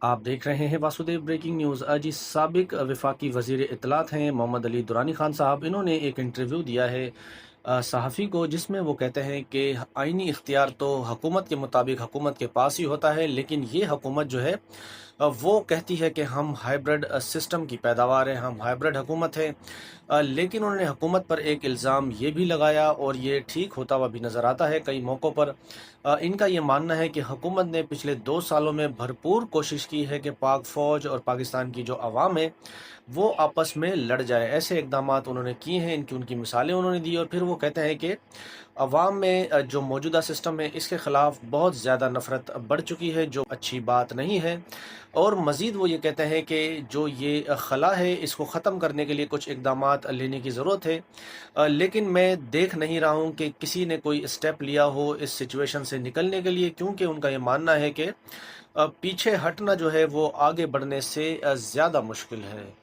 आप देख रहे हैं वासुदेव ब्रेकिंग न्यूज़। जी, साबिक वफाकी वज़ीर इत्तलात हैं मोहम्मद अली दुरानी खान साहब। इन्होंने एक इंटरव्यू दिया है सहाफ़ी को, जिसमें वो कहते हैं कि आइनी इख्तियार तो हुकूमत के मुताबिक हुकूमत के पास ही होता है, लेकिन ये हुकूमत जो है वो कहती है कि हम हाइब्रिड सिस्टम की पैदावार हैं, हम हाइब्रिड हुकूमत है। लेकिन उन्होंने हुकूमत पर एक इल्ज़ाम ये भी लगाया, और ये ठीक होता हुआ भी नज़र आता है कई मौक़ों पर। इनका ये मानना है कि हुकूमत ने पिछले 2 सालों में भरपूर कोशिश की है कि पाक फ़ौज और पाकिस्तान की जो अवाम है वो आपस में लड़ जाए। ऐसे इकदामात उन्होंने किए हैं, इनकी उनकी मिसालें उन्होंने दी, और फिर वो कहते हैं कि अवाम में जो मौजूदा सिस्टम है इसके ख़िलाफ़ बहुत ज़्यादा नफ़रत बढ़ चुकी है, जो अच्छी बात नहीं है। और मज़ीद वो ये कहते हैं कि जो ये खला है इसको ख़त्म करने के लिए कुछ इकदामात लेने की ज़रूरत है। लेकिन मैं देख नहीं रहा हूँ कि किसी ने कोई स्टेप लिया हो इस सिचुएशन से निकलने के लिए, क्योंकि उनका ये मानना है कि पीछे हटना जो है वो आगे बढ़ने से ज़्यादा मुश्किल है।